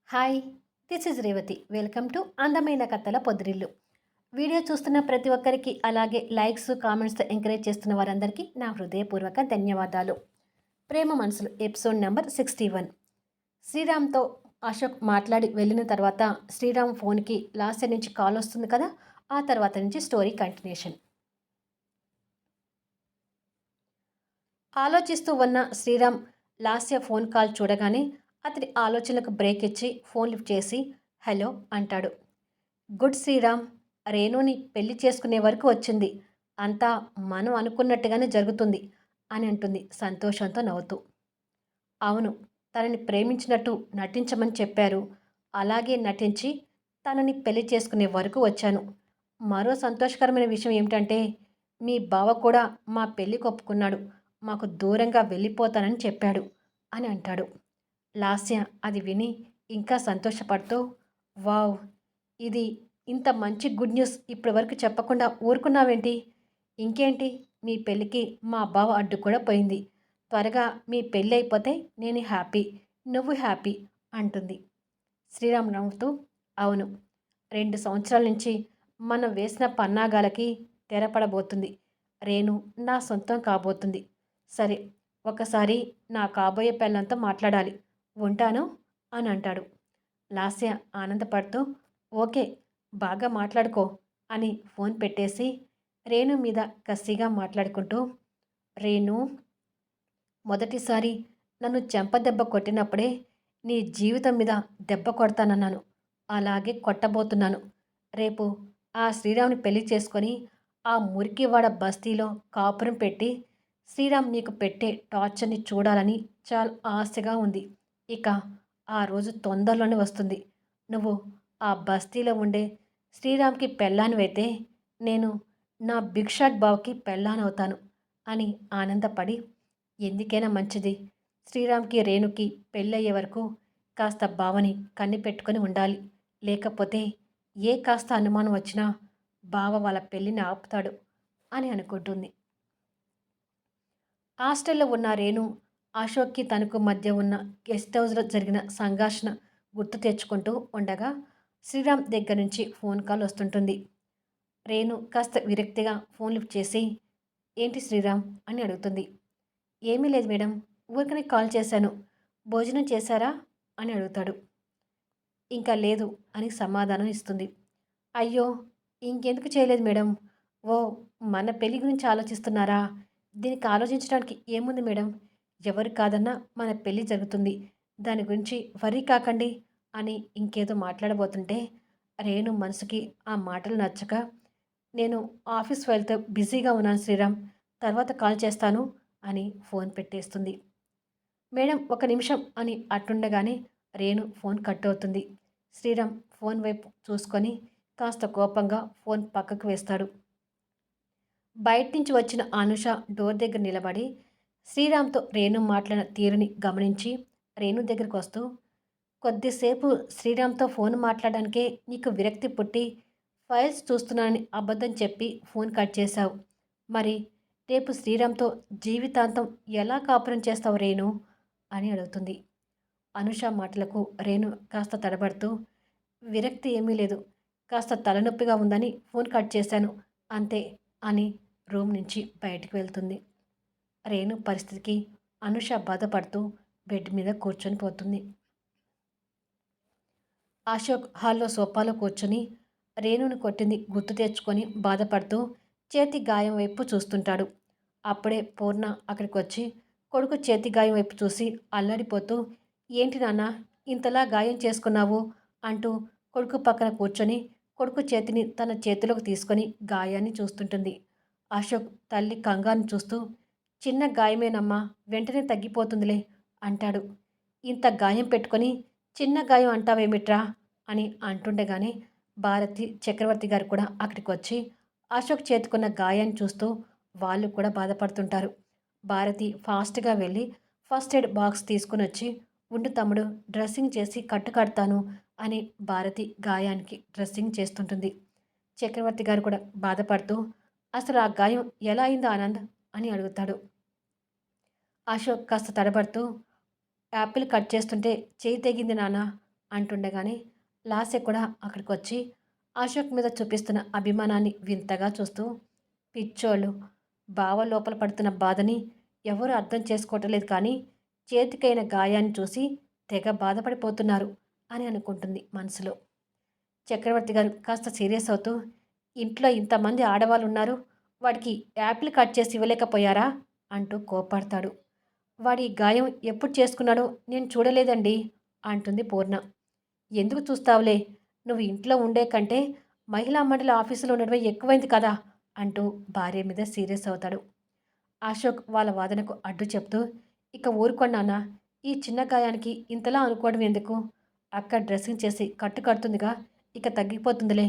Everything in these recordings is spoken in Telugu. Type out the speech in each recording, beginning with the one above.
Hi, this is Revathi. Welcome to అందమైన కథల పొదిరిల్లు. వీడియో చూస్తున్న ప్రతి ఒక్కరికి, అలాగే లైక్స్, కామెంట్స్తో ఎంకరేజ్ చేస్తున్న వారందరికీ నా హృదయపూర్వక ధన్యవాదాలు. ప్రేమ మనసులు ఎపిసోడ్ నెంబర్ 61. శ్రీరామ్తో అశోక్ మాట్లాడి వెళ్ళిన తర్వాత శ్రీరామ్ ఫోన్కి లాస్య నుంచి కాల్ వస్తుంది కదా, ఆ తర్వాత నుంచి స్టోరీ కంటిన్యూషన్. ఆలోచిస్తూ ఉన్న శ్రీరామ్ లాస్య ఫోన్ కాల్ చూడగానే అతడి ఆలోచనలకు బ్రేక్ ఇచ్చి ఫోన్ లిఫ్ట్ చేసి హలో అంటాడు. గుడ్ శ్రీరామ్, రేణుని పెళ్లి చేసుకునే వరకు వచ్చింది. అంతా మనం అనుకున్నట్టుగానే జరుగుతుంది అని అంటుంది సంతోషంతో నవ్వుతూ. అవును, తనని ప్రేమించినట్టు నటించమని చెప్పారు. అలాగే నటించి తనని పెళ్లి చేసుకునే వరకు వచ్చాను. మరో సంతోషకరమైన విషయం ఏమిటంటే మీ బావ కూడా మా పెళ్లికి ఒప్పుకున్నాడు. మాకు దూరంగా వెళ్ళిపోతానని చెప్పాడు అని అంటాడు. లాస్య అది విని ఇంకా సంతోషపడుతూ, వావ్, ఇది ఇంత మంచి గుడ్ న్యూస్ ఇప్పటి వరకు చెప్పకుండా ఊరుకున్నావేంటి? ఇంకేంటి, మీ పెళ్ళికి మా బావ అడ్డు కూడా పోయింది. త్వరగా మీ పెళ్ళి అయిపోతే నేను హ్యాపీ, నువ్వు హ్యాపీ అంటుంది. శ్రీరామ్ నవ్వుతూ, అవును, 2 సంవత్సరాల నుంచి మనం వేసిన పన్నాగాలకి తెరపడబోతుంది. రేణు నా సొంతం కాబోతుంది. సరే, ఒకసారి నా కాబోయే పెళ్ళంతో మాట్లాడాలి. ఉంటాను అని అంటాడు. లాస్య ఆనందపడుతూ ఓకే, బాగా మాట్లాడుకో అని ఫోన్ పెట్టేసి రేణు మీద కసిగా మాట్లాడుకుంటూ, రేణు, మొదటిసారి నన్ను చెంపదెబ్బ కొట్టినప్పుడే నీ జీవితం మీద దెబ్బ కొడతానన్నాను. అలాగే కొట్టబోతున్నాను. రేపు ఆ శ్రీరామ్ని పెళ్లి చేసుకొని ఆ మురికివాడ బస్తీలో కాపురం పెట్టి శ్రీరామ్ నీకు పెట్టే టార్చర్ని చూడాలని చాలా ఆశగా ఉంది. ఇక ఆ రోజు తొందరలోనే వస్తుంది. నువ్వు ఆ బస్తీలో ఉండే శ్రీరామ్కి పెళ్ళానివైతే నేను నా బిగ్ షాట్ బావకి పెళ్ళానవుతాను అని ఆనందపడి, ఎందుకైనా మంచిది, శ్రీరామ్కి రేణుకి పెళ్ళయ్యే వరకు కాస్త బావని కనిపెట్టుకొని ఉండాలి. లేకపోతే ఏ కాస్త అనుమానం వచ్చినా బావ వాళ్ళ పెళ్ళిని ఆపుతాడు అని అనుకుంటుంది. హాస్టల్లో ఉన్న రేణు అశోక్కి తనకు మధ్య ఉన్న గెస్ట్ హౌస్లో జరిగిన సంఘర్షణ గుర్తు తెచ్చుకుంటూ ఉండగా శ్రీరామ్ దగ్గర నుంచి ఫోన్ కాల్ వస్తుంటుంది. రేణు కాస్త విరక్తిగా ఫోన్ లిఫ్ట్ చేసి ఏంటి శ్రీరామ్ అని అడుగుతుంది. ఏమీ లేదు మేడం, ఊరికనే కాల్ చేశాను. భోజనం చేశారా అని అడుగుతాడు. ఇంకా లేదు అని సమాధానం ఇస్తుంది. అయ్యో, ఇంకెందుకు చేయలేదు మేడం? ఓ, మన పెళ్లి గురించి ఆలోచిస్తున్నారా? దీనికి ఆలోచించడానికి ఏముంది మేడం? ఎవరు కాదన్నా మన పెళ్లి జరుగుతుంది. దాని గురించి వర్రీ కాకండి అని ఇంకేదో మాట్లాడబోతుంటే రేణు మనసుకి ఆ మాటలు నచ్చక, నేను ఆఫీస్ వెళ్తే బిజీగా ఉన్నాను శ్రీరామ్, తర్వాత కాల్ చేస్తాను అని ఫోన్ పెట్టేస్తుంది. మేడం, ఒక నిమిషం అని అట్టుండగానే రేణు ఫోన్ కట్ అవుతుంది. శ్రీరామ్ ఫోన్ వైపు చూసుకొని కాస్త కోపంగా ఫోన్ పక్కకు వేస్తాడు. బయట నుంచి వచ్చిన అనుష డోర్ దగ్గర నిలబడి శ్రీరామ్తో రేణు మాట్లాడిన తీరుని గమనించి రేణు దగ్గరికి వస్తూ, కొద్దిసేపు శ్రీరామ్తో ఫోన్ మాట్లాడడానికే నీకు విరక్తి పుట్టి ఫైల్స్ చూస్తున్నానని అబద్ధం చెప్పి ఫోన్ కట్ చేశావు. మరి రేపు శ్రీరామ్తో జీవితాంతం ఎలా కాపురం చేస్తావు రేణు అని అడుగుతుంది. అనుష మాటలకు రేణు కాస్త తడబడుతూ, విరక్తి ఏమీ లేదు, కాస్త తలనొప్పిగా ఉందని ఫోన్ కట్ చేశాను అంతే అని రూమ్ నుంచి బయటికి వెళ్తుంది. రేణు పరిస్థితికి అనుష బాధపడుతూ బెడ్ మీద కూర్చొని పోతుంది. అశోక్ హాల్లో సోఫాలో కూర్చొని రేణుని కొట్టింది గుర్తు తెచ్చుకొని బాధపడుతూ చేతి గాయం వైపు చూస్తుంటాడు. అప్పుడే పూర్ణ అక్కడికి వచ్చి కొడుకు చేతి గాయం వైపు చూసి అల్లాడిపోతూ, ఏంటి నాన్న ఇంతలా గాయం చేసుకున్నావు అంటూ కొడుకు పక్కన కూర్చొని కొడుకు చేతిని తన చేతిలోకి తీసుకొని గాయాన్ని చూస్తుంటుంది. అశోక్ తల్లి కంగారుని చూస్తూ, చిన్న గాయమేనమ్మా, వెంటనే తగ్గిపోతుందిలే అంటాడు. ఇంత గాయం పెట్టుకొని చిన్న గాయం అంటావేమిట్రా అని అంటుండగానే భారతి చక్రవర్తి గారు కూడా అక్కడికి వచ్చి అశోక్ చేతుకున్న గాయాన్ని చూస్తూ వాళ్ళు కూడా బాధపడుతుంటారు. భారతి ఫాస్ట్గా వెళ్ళి ఫస్ట్ ఎయిడ్ బాక్స్ తీసుకుని వచ్చి, ఉండు తమ్ముడు, డ్రెస్సింగ్ చేసి కట్టు కడతాను అని భారతి గాయానికి డ్రెస్సింగ్ చేస్తుంటుంది. చక్రవర్తి గారు కూడా బాధపడుతూ, అసలు ఆ గాయం ఎలా అయిందో ఆనంద్ అని అడుగుతాడు. అశోక్ కాస్త తడబడుతూ, యాపిల్ కట్ చేస్తుంటే చేయి తెగింది నాన్న అంటుండగానే లాస్య కూడా అక్కడికొచ్చి అశోక్ మీద చూపిస్తున్న అభిమానాన్ని వింతగా చూస్తూ, పిచ్చోళ్ళు, బావ లోపల పడుతున్న బాధని ఎవరు అర్థం చేసుకోవటం లేదు కానీ చేతికైన గాయాన్ని చూసి తెగ బాధపడిపోతున్నారు అని అనుకుంటుంది మనసులో. చక్రవర్తి గారు కాస్త సీరియస్ అవుతూ, ఇంట్లో ఇంతమంది ఆడవాళ్ళు ఉన్నారు, వాడికి యాపిల్ కట్ చేసి ఇవ్వలేకపోయారా అంటూ కోప్పడతాడు. వాడి గాయం ఎప్పుడు చేసుకున్నాడో నేను చూడలేదండి అంటుంది పూర్ణ. ఎందుకు చూస్తావులే, నువ్వు ఇంట్లో ఉండే కంటే మహిళా మండలి ఆఫీసులో ఉండడమే ఎక్కువైంది కదా అంటూ భార్య మీద సీరియస్ అవుతాడు. అశోక్ వాళ్ళ వాదనకు అడ్డు చెప్తూ, ఇక ఊరుకోండి, ఈ చిన్న గాయానికి ఇంతలా అనుకోవడం ఎందుకు, అక్క డ్రెస్సింగ్ చేసి కట్టు కడుతుందిగా, ఇక తగ్గిపోతుందిలే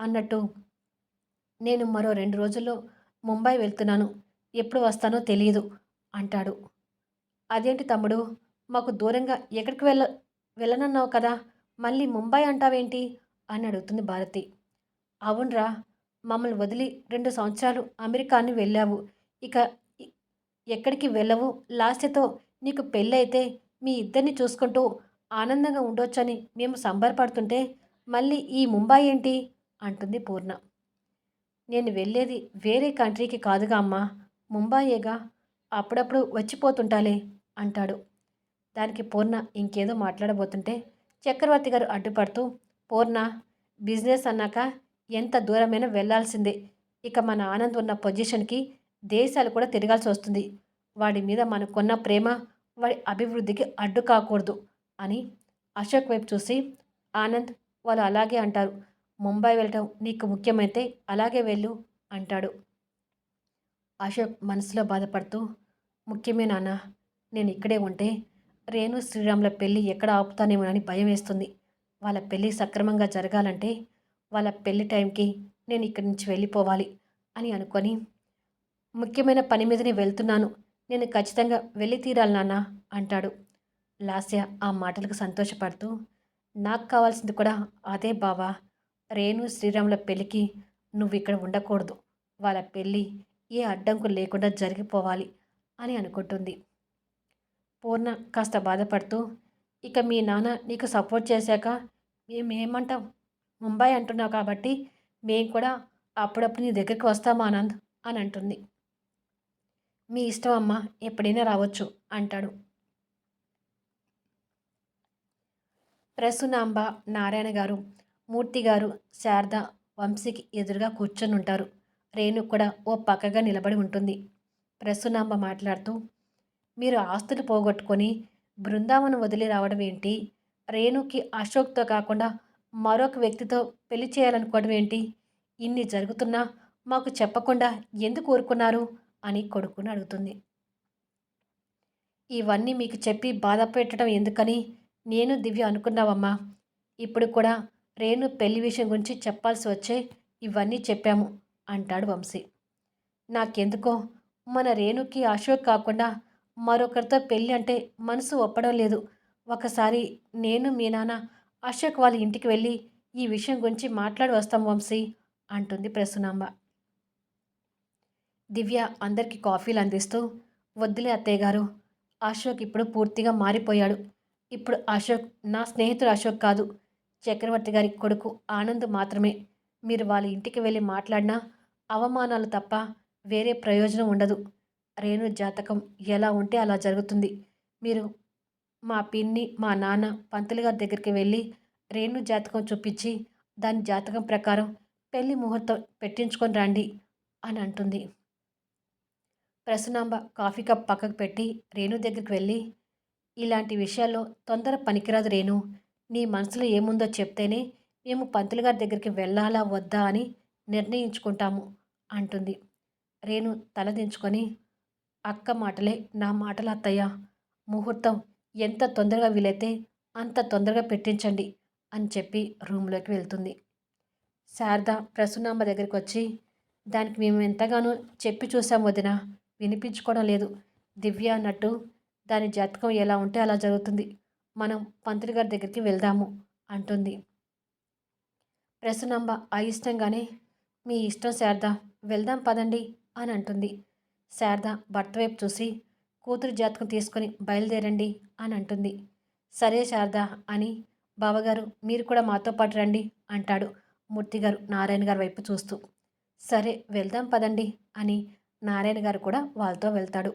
అన్నట్టు నేను మరో 2 రోజుల్లో ముంబై వెళ్తున్నాను, ఎప్పుడు వస్తానో తెలియదు అంటాడు. అదేంటి తమ్ముడు, మాకు దూరంగా ఎక్కడికి వెళ్ళనన్నావు కదా, మళ్ళీ ముంబై అంటావేంటి అని అడుగుతుంది భారతి. అవునరా, మమ్మల్ని వదిలి 2 సంవత్సరాలు అమెరికాని వెళ్ళావు, ఇక ఇ- ఎక్కడికి వెళ్ళవు, లాస్యతో నీకు పెళ్ళైతే మీ ఇద్దరిని చూసుకుంటూ ఆనందంగా ఉండొచ్చని మేము సంబరపడుతుంటే మళ్ళీ ఈ ముంబై ఏంటి అంటుంది పూర్ణ. నేను వెళ్ళేది వేరే కంట్రీకి కాదుగా అమ్మా, ముంబాయేగా, అప్పుడప్పుడు వచ్చిపోతుంటాలే అంటాడు. దానికి పూర్ణ ఇంకేదో మాట్లాడబోతుంటే చక్రవర్తి గారు అడ్డుపడుతూ, పూర్ణ, బిజినెస్ అన్నాక ఎంత దూరమైనా వెళ్ళాల్సిందే, ఇక మన ఆనంద్ ఉన్న పొజిషన్కి దేశాలు కూడా తిరగాల్సి వస్తుంది, వాడి మీద మనకున్న ప్రేమ వాడి అభివృద్ధికి అడ్డు కాకూడదు అని అశోక్ వైపు చూసి, ఆనంద్, వాళ్ళు అలాగే అంటారు, ముంబై వెళ్ళటం నీకు ముఖ్యమైతే అలాగే వెళ్ళు అంటాడు. అశోక్ మనసులో బాధపడుతూ, ముఖ్యమే నాన్న, నేను ఇక్కడే ఉంటే రేణు శ్రీరాముల పెళ్ళి ఎక్కడ ఆపుతానేమోనని భయం వేస్తుంది, వాళ్ళ పెళ్ళి సక్రమంగా జరగాలంటే వాళ్ళ పెళ్లి టైంకి నేను ఇక్కడి నుంచి వెళ్ళిపోవాలి అని అనుకొని, ముఖ్యమైన పని మీదనే వెళ్తున్నాను, నేను ఖచ్చితంగా వెళ్ళి తీరాలి నాన్న అంటాడు. లాస్య ఆ మాటలకు సంతోషపడుతూ, నాకు కావాల్సింది కూడా అదే బావా, రేణు శ్రీరాముల పెళ్ళికి నువ్వు ఇక్కడ ఉండకూడదు, వాళ్ళ పెళ్ళి ఏ అడ్డంకు లేకుండా జరిగిపోవాలి అని అనుకుంటుంది. పూర్ణ కాస్త బాధపడుతూ, ఇక మీ నాన్న నీకు సపోర్ట్ చేశాక మేమేమంటాం, ముంబై అంటున్నావు కాబట్టి మేము కూడా అప్పుడప్పుడు నీ దగ్గరికి వస్తాము ఆనంద్ అని అంటుంది. మీ ఇష్టం అమ్మా, ఎప్పుడైనా రావచ్చు అంటాడు. ప్రసూనాంబ, నారాయణ గారు, మూర్తి గారు, శారద వంశీకి ఎదురుగా కూర్చొని ఉంటారు. రేణు కూడా ఓ పక్కగా నిలబడి ఉంటుంది. ప్రసూనాంబ మాట్లాడుతూ, మీరు ఆస్తులు పోగొట్టుకొని బృందావనం వదిలి రావడం ఏంటి, రేణుకి అశోక్తో కాకుండా మరొక వ్యక్తితో పెళ్లి చేయాలనుకోవడం ఏంటి, ఇన్ని జరుగుతున్నా మాకు చెప్పకుండా ఎందుకు ఊరుకున్నారు అని కొడుకుని అడుగుతుంది. ఇవన్నీ మీకు చెప్పి బాధ పెట్టడం ఎందుకని నేను దివ్య అనుకున్నావమ్మా, ఇప్పుడు కూడా రేణు పెళ్లి విషయం గురించి చెప్పాల్సి వచ్చే ఇవన్నీ చెప్పాము అంటాడు వంశీ. నాకెందుకో మన రేణుకి అశోక్ కాకుండా మరొకరితో పెళ్ళి అంటే మనసు ఒప్పడం లేదు, ఒకసారి నేను మీ నాన్న అశోక్ వాళ్ళ ఇంటికి వెళ్ళి ఈ విషయం గురించి మాట్లాడి వస్తాం వంశీ అంటుంది ప్రసూనాంబ. దివ్య అందరికీ కాఫీలు అందిస్తూ, వద్దులే అత్తయ్య గారు, అశోక్ ఇప్పుడు పూర్తిగా మారిపోయాడు, ఇప్పుడు అశోక్ నా స్నేహితుడు అశోక్ కాదు, చక్రవర్తి గారి కొడుకు ఆనంద్ మాత్రమే, మీరు వాళ్ళ ఇంటికి వెళ్ళి మాట్లాడినా అవమానాలు తప్ప వేరే ప్రయోజనం ఉండదు, రేణు జాతకం ఎలా ఉంటే అలా జరుగుతుంది, మీరు మా పిన్ని మా నాన్న పంతులు గారి దగ్గరికి వెళ్ళి రేణు జాతకం చూపించి దాని జాతకం ప్రకారం పెళ్లి ముహూర్తం పెట్టించుకొని రండి అని అంటుంది. ప్రసన్నాంబ కాఫీ కప్ పక్కకు పెట్టి రేణు దగ్గరికి వెళ్ళి, ఇలాంటి విషయాల్లో తొందర పనికిరాదు రేణు, నీ మనసులో ఏముందో చెప్తేనే మేము పంతులు గారి దగ్గరికి వెళ్ళాలా వద్దా అని నిర్ణయించుకుంటాము అంటుంది. రేణు తలదించుకొని, అక్క మాటలే నా మాటలు అత్తయ్య, ముహూర్తం ఎంత తొందరగా వీలైతే అంత తొందరగా పెట్టించండి అని చెప్పి రూమ్లోకి వెళ్తుంది. శారద ప్రసన్నాంబ దగ్గరికి వచ్చి, దానికి మేము ఎంతగానో చెప్పి చూసాం వదిన, వినిపించుకోవడం లేదు, దివ్య అన్నట్టు దాని జాతకం ఎలా ఉంటే అలా జరుగుతుంది, మనం పంతులు గారి దగ్గరికి వెళ్దాము అంటుంది. ప్రసన్నాంబ అయిష్టంగానే, మీ ఇష్టం శారద, వెళ్దాం పదండి అని అంటుంది. శారద భర్త వైపు చూసి, కూతురు జాతకం తీసుకొని బయలుదేరండి అని అంటుంది. సరే శారద అని బావగారు మీరు కూడా మాతో పాటు రండి అంటాడు మూర్తిగారు నారాయణ గారి వైపు చూస్తూ. సరే వెళ్దాం పదండి అని నారాయణ గారు కూడా వాళ్ళతో వెళ్తాడు.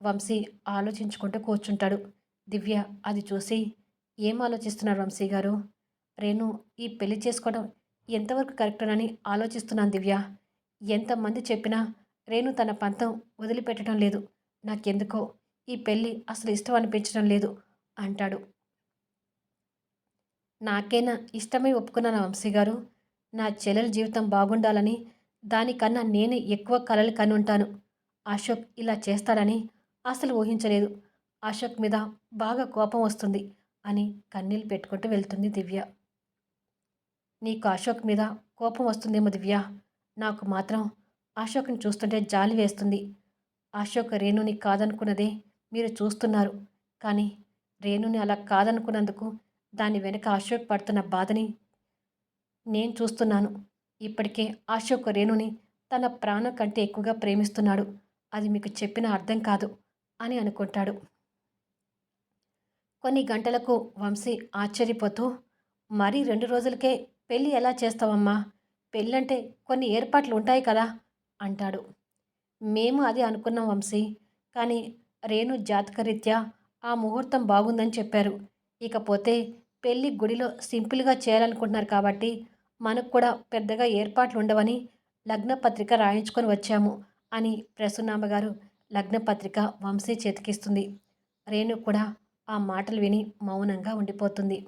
వంశీ ఆలోచించుకుంటూ కూర్చుంటాడు. దివ్య అది చూసి ఏం ఆలోచిస్తున్నారు వంశీ గారు? రేణు ఈ పెళ్లి చేసుకోవడం ఎంతవరకు కరెక్టోనని ఆలోచిస్తున్నాను దివ్య. ఎంతమంది చెప్పినా రేణు తన పంతం వదిలిపెట్టడం లేదు. నాకెందుకో ఈ పెళ్ళి అసలు ఇష్టం అనిపించడం లేదు అంటాడు. నాకైనా ఇష్టమై ఒప్పుకున్నాను వంశీ గారు. నా చెల్లెల జీవితం బాగుండాలని దానికన్నా నేనే ఎక్కువ కలలు కనుంటాను. అశోక్ ఇలా చేస్తాడని అసలు ఊహించలేదు. అశోక్ మీద బాగా కోపం వస్తుంది అని కన్నీళ్ళు పెట్టుకుంటూ వెళ్తుంది దివ్య. నీకు అశోక్ మీద కోపం వస్తుందేమో దివ్య. నాకు మాత్రం అశోక్ని చూస్తుంటే జాలి వేస్తుంది. అశోక్ రేణుని కాదనుకున్నదే మీరు చూస్తున్నారు. కానీ రేణుని అలా కాదనుకున్నందుకు దాని వెనక అశోక్ పడుతున్న బాధని నేను చూస్తున్నాను. ఇప్పటికే అశోక్ రేణుని తన ప్రాణం కంటే ఎక్కువగా ప్రేమిస్తున్నాడు. అది మీకు చెప్పిన అర్థం కాదు అని అనుకుంటాడు. కొన్ని గంటలకు వంశీ ఆశ్చర్యపోతూ, మరీ 2 రోజులకే పెళ్ళి ఎలా చేస్తావమ్మా? పెళ్ళంటే కొన్ని ఏర్పాట్లు ఉంటాయి కదా అంటాడు. మేము అది అనుకున్నాం వంశీ. కానీ రేణు జాతకరీత్యా ఆ ముహూర్తం బాగుందని చెప్పారు. ఇకపోతే పెళ్ళి గుడిలో సింపుల్గా చేయాలనుకుంటున్నారు కాబట్టి మనకు కూడా పెద్దగా ఏర్పాట్లు ఉండవని లగ్నపత్రిక రాయించుకొని వచ్చాము అని ప్రసన్నామ్మగారు లగ్నపత్రిక వంశీ చేతికిస్తుంది. రేణు కూడా ఆ మాటలు విని మౌనంగా ఉండిపోతుంది.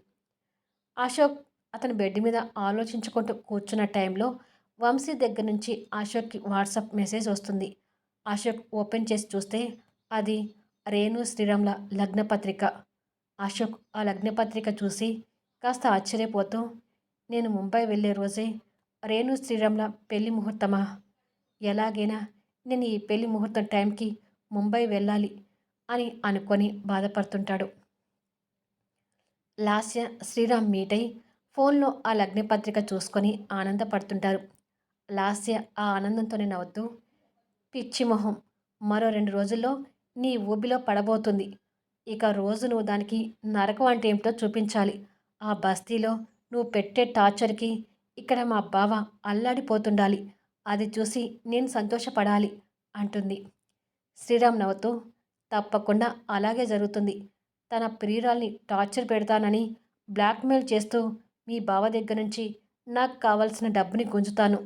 అశోక్ అతని బెడ్ మీద ఆలోచించుకుంటూ కూర్చున్న టైంలో వంశీ దగ్గర నుంచి అశోక్కి వాట్సాప్ మెసేజ్ వస్తుంది. అశోక్ ఓపెన్ చేసి చూస్తే అది రేణు శ్రీరామ్ల లగ్నపత్రిక. అశోక్ ఆ లగ్నపత్రిక చూసి కాస్త ఆశ్చర్యపోతూ, నేను ముంబై వెళ్ళే రోజే రేణు శ్రీరామ్ల పెళ్లి ముహూర్తమా? ఎలాగైనా నేను ఈ పెళ్లి ముహూర్తం టైంకి ముంబై వెళ్ళాలి అని అనుకొని బాధపడుతుంటాడు. లాస్య శ్రీరామ్ మీట్ అయి ఫోన్లో ఆ లగ్నపత్రిక చూసుకొని ఆనందపడుతుంటారు. లాస్య ఆ ఆనందంతోనే నవ్వుతూ, పిచ్చి మొహం, మరో 2 రోజుల్లో నీ ఊబిలో పడబోతుంది. ఇక రోజు నువ్వు దానికి నరకం అంటే ఏమిటో చూపించాలి. ఆ బస్తీలో నువ్వు పెట్టే టార్చర్కి ఇక్కడ మా బావ అల్లాడిపోతుండాలి. అది చూసి నేను సంతోషపడాలి అంటుంది. శ్రీరామ్ నవ్వుతూ, తప్పకుండా అలాగే జరుగుతుంది. తన ప్రియురాల్ని టార్చర్ పెడతానని బ్లాక్మెయిల్ చేస్తూ మీ బావ దగ్గర నుంచి నాకు కావలసిన డబ్బుని గుంజుతాను.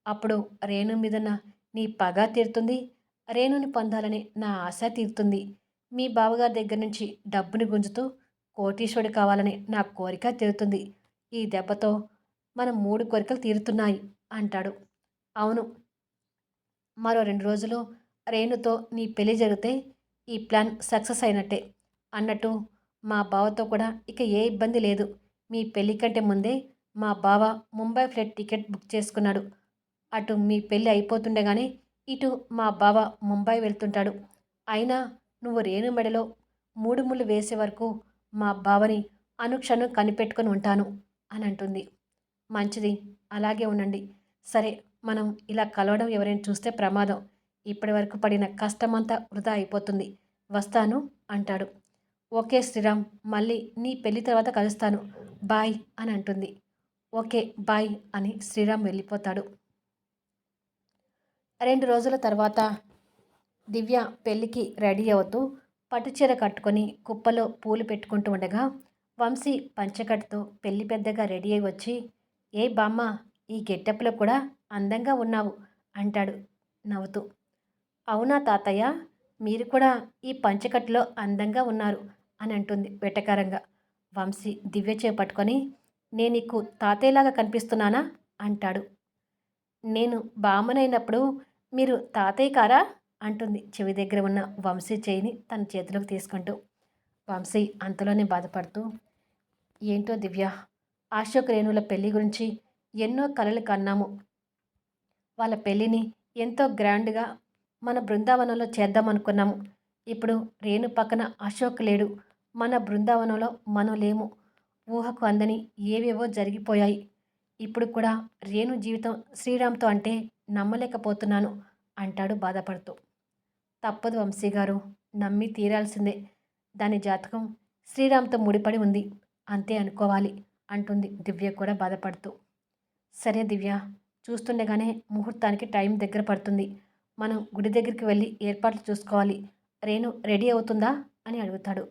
అప్పుడు రేణు మీదన నీ పగ తీరుతుంది. రేణుని పొందాలని నా ఆశ తీరుతుంది. మీ బావగారి దగ్గర నుంచి డబ్బుని గుంజుతూ కోటీశ్వరుడు కావాలని నా కోరిక తీరుతుంది. ఈ దెబ్బతో మన 3 కోరికలు తీరుతున్నాయి అంటాడు. అవును, మరో 2 రోజులు రేణుతో నీ పెళ్లి జరిగితే ఈ ప్లాన్ సక్సెస్ అయినట్టే. అన్నట్టు మా బావతో కూడా ఇక ఏ ఇబ్బంది లేదు. మీ పెళ్లి కంటే ముందే మా బావ ముంబై ఫ్లైట్ టికెట్ బుక్ చేసుకున్నాడు. అటు మీ పెళ్ళి అయిపోతుండగానే ఇటు మా బావ ముంబై వెళ్తుంటాడు. అయినా నువ్వు రేణు మెడలో 3 ముళ్ళు వేసే వరకు మా బావని అనుక్షణం కనిపెట్టుకొని ఉంటాను అని అంటుంది. మంచిది, అలాగే ఉండండి. సరే, మనం ఇలా కలవడం ఎవరైనా చూస్తే ప్రమాదం. ఇప్పటి వరకు పడిన కష్టమంతా వృధా అయిపోతుంది. వస్తాను అంటాడు. ఓకే శ్రీరామ్, మళ్ళీ నీ పెళ్లి తర్వాత కలుస్తాను. బాయ్ అని అంటుంది. ఓకే బాయ్ అని శ్రీరామ్ వెళ్ళిపోతాడు. 2 రోజుల తర్వాత దివ్య పెళ్ళికి రెడీ అవుతూ పట్టుచీర కట్టుకొని కుప్పలో పూలు పెట్టుకుంటూ ఉండగా వంశీ పంచకట్టుతో పెళ్లి పెద్దగా రెడీ అయి వచ్చి, ఏ బామ్మ, ఈ గెటప్లో కూడా అందంగా ఉన్నావు అంటాడు నవ్వుతూ. అవునా తాతయ్య, మీరు కూడా ఈ పంచకట్టులో అందంగా ఉన్నారు అని అంటుంది వెటకారంగా. వంశీ దివ్య చేపట్టుకొని, నేను నీకు తాతయ్యలాగా కనిపిస్తున్నానా అంటాడు. నేను బామ్మనైనప్పుడు మీరు తాతయ్య కారా అంటుంది చెవి దగ్గర ఉన్న వంశీ చేయిని తన చేతిలోకి తీసుకుంటూ. వంశీ అంతలోనే బాధపడుతూ, ఏంటో దివ్య, అశోక్ రేణుల పెళ్లి గురించి ఎన్నో కలలు కన్నాము. వాళ్ళ పెళ్ళిని ఎంతో గ్రాండ్గా మన బృందావనంలో చేద్దామనుకున్నాము. ఇప్పుడు రేణు పక్కన అశోక్ లేడు. మన బృందావనంలో మనం లేము. ఊహకు అందని ఏవేవో జరిగిపోయాయి. ఇప్పుడు కూడా రేణు జీవితం శ్రీరామ్తో అంటే నమ్మలేకపోతున్నాను అంటాడు బాధపడుతూ. తప్పదు వంశీ గారు, నమ్మి తీరాల్సిందే. దాని జాతకం శ్రీరామ్తో ముడిపడి ఉంది. అంతే అనుకోవాలి అంటుంది దివ్య కూడా బాధపడుతూ. సరే దివ్య, చూస్తుండగానే ముహూర్తానికి టైం దగ్గర పడుతుంది. మనం గుడి దగ్గరికి వెళ్ళి ఏర్పాట్లు చూసుకోవాలి. రేణు రెడీ అవుతుందా అని అడుగుతాడు.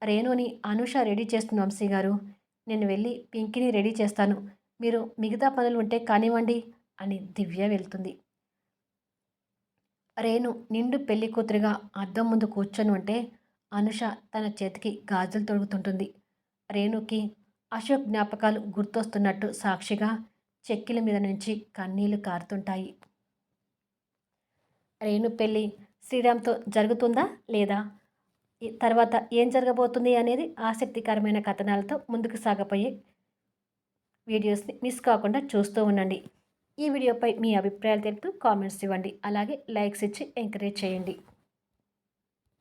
రేణుని అనూష రెడీ చేస్తుంది వంశీ గారు. నేను వెళ్ళి పింకీని రెడీ చేస్తాను. మీరు మిగతా పనులు ఉంటే కానివ్వండి అని దివ్య వెళ్తుంది. రేణు నిండు పెళ్లి కూతురిగా అద్దం ముందు కూర్చొని ఉంటే అనుష తన చేతికి గాజులు తొడుగుతుంటుంది. రేణుకి అశోక్ జ్ఞాపకాలు గుర్తొస్తున్నట్టు సాక్షిగా చెక్కిల మీద నుంచి కన్నీళ్లు కారుతుంటాయి. రేణు పెళ్ళి శ్రీరామ్తో జరుగుతుందా లేదా, తర్వాత ఏం జరగబోతుంది అనేది ఆసక్తికరమైన కథనాలతో ముందుకు సాగపోయే వీడియోస్ని మిస్ కాకుండా చూస్తూ ఉండండి. ఈ వీడియోపై మీ అభిప్రాయాలు తెలుపుతూ కామెంట్స్ ఇవ్వండి. అలాగే లైక్స్ ఇచ్చి ఎంకరేజ్ చేయండి.